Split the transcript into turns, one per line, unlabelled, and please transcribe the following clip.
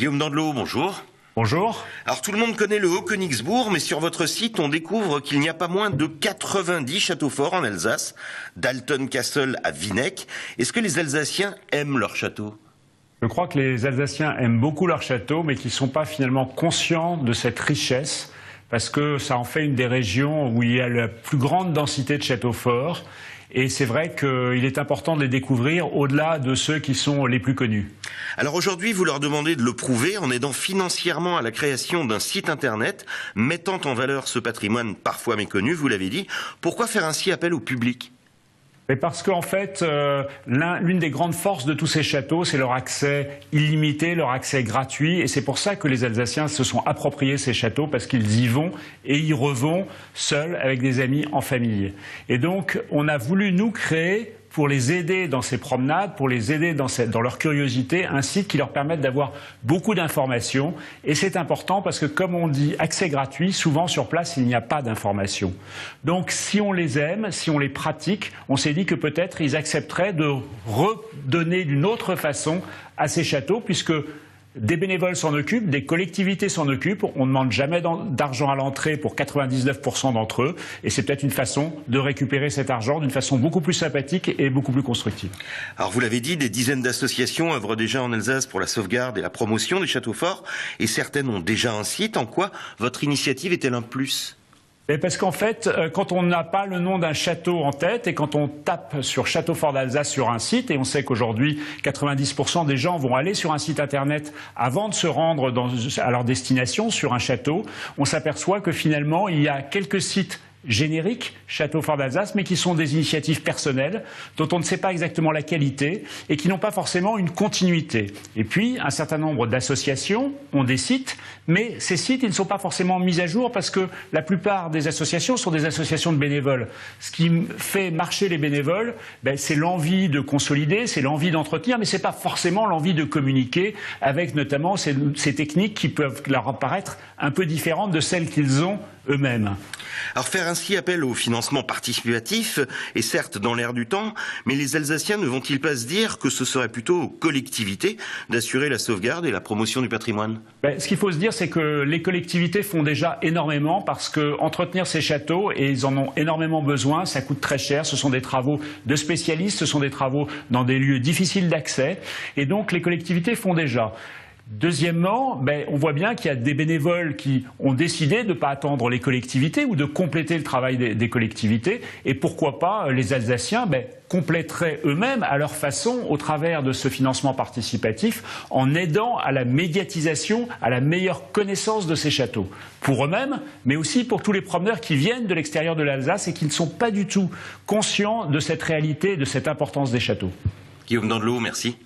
Guillaume Dandelot, bonjour.
Bonjour.
Alors tout le monde connaît le Haut-Königsbourg, mais sur votre site, on découvre qu'il n'y a pas moins de 90 châteaux forts en Alsace, d'Alton Castle à Vinec. Est-ce que les Alsaciens aiment leurs châteaux ?
Je crois que les Alsaciens aiment beaucoup leurs châteaux, mais qu'ils ne sont pas finalement conscients de cette richesse, parce que ça en fait une des régions où il y a la plus grande densité de châteaux forts. Et c'est vrai qu'il est important de les découvrir au-delà de ceux qui sont les plus connus.
Alors aujourd'hui, vous leur demandez de le prouver en aidant financièrement à la création d'un site internet mettant en valeur ce patrimoine parfois méconnu, vous l'avez dit. Pourquoi faire ainsi appel au public ?
Mais parce qu'en fait, l'une des grandes forces de tous ces châteaux, c'est leur accès illimité, leur accès gratuit. Et c'est pour ça que les Alsaciens se sont appropriés ces châteaux, parce qu'ils y vont et y revont seuls, avec des amis, en famille. Et donc, on a voulu, nous, créer, pour les aider dans ces promenades, pour les aider dans leur curiosité, un site qui leur permette d'avoir beaucoup d'informations. Et c'est important parce que, comme on dit, accès gratuit, souvent sur place, il n'y a pas d'informations. Donc, si on les aime, si on les pratique, on s'est dit que peut-être ils accepteraient de redonner d'une autre façon à ces châteaux, puisque des bénévoles s'en occupent, des collectivités s'en occupent. On ne demande jamais d'argent à l'entrée pour 99% d'entre eux. Et c'est peut-être une façon de récupérer cet argent d'une façon beaucoup plus sympathique et beaucoup plus constructive.
Alors vous l'avez dit, des dizaines d'associations œuvrent déjà en Alsace pour la sauvegarde et la promotion des châteaux forts. Et certaines ont déjà un site. En quoi votre initiative est-elle un plus ?
Parce qu'en fait, quand on n'a pas le nom d'un château en tête et quand on tape sur Château fort d'Alsace sur un site, et on sait qu'aujourd'hui 90% des gens vont aller sur un site internet avant de se rendre à leur destination sur un château, on s'aperçoit que finalement il y a quelques sites génériques, Château fort d'Alsace, mais qui sont des initiatives personnelles, dont on ne sait pas exactement la qualité et qui n'ont pas forcément une continuité. Et puis, un certain nombre d'associations ont des sites, mais ces sites, ils ne sont pas forcément mis à jour parce que la plupart des associations sont des associations de bénévoles. Ce qui fait marcher les bénévoles, c'est l'envie de consolider, c'est l'envie d'entretenir, mais ce n'est pas forcément l'envie de communiquer avec notamment ces techniques qui peuvent leur paraître un peu différentes de celles qu'ils ont eux-mêmes.
Alors faire ainsi appel au financement participatif est certes dans l'air du temps, mais les Alsaciens ne vont-ils pas se dire que ce serait plutôt aux collectivités d'assurer la sauvegarde et la promotion du patrimoine ?
Ce qu'il faut se dire, c'est que les collectivités font déjà énormément parce que entretenir ces châteaux, et ils en ont énormément besoin, ça coûte très cher, ce sont des travaux de spécialistes, ce sont des travaux dans des lieux difficiles d'accès, et donc les collectivités font déjà. Deuxièmement, on voit bien qu'il y a des bénévoles qui ont décidé de ne pas attendre les collectivités ou de compléter le travail des collectivités. Et pourquoi pas les Alsaciens compléteraient eux-mêmes à leur façon au travers de ce financement participatif en aidant à la médiatisation, à la meilleure connaissance de ces châteaux. Pour eux-mêmes, mais aussi pour tous les promeneurs qui viennent de l'extérieur de l'Alsace et qui ne sont pas du tout conscients de cette réalité et de cette importance des châteaux.
Guillaume Dandelot, merci.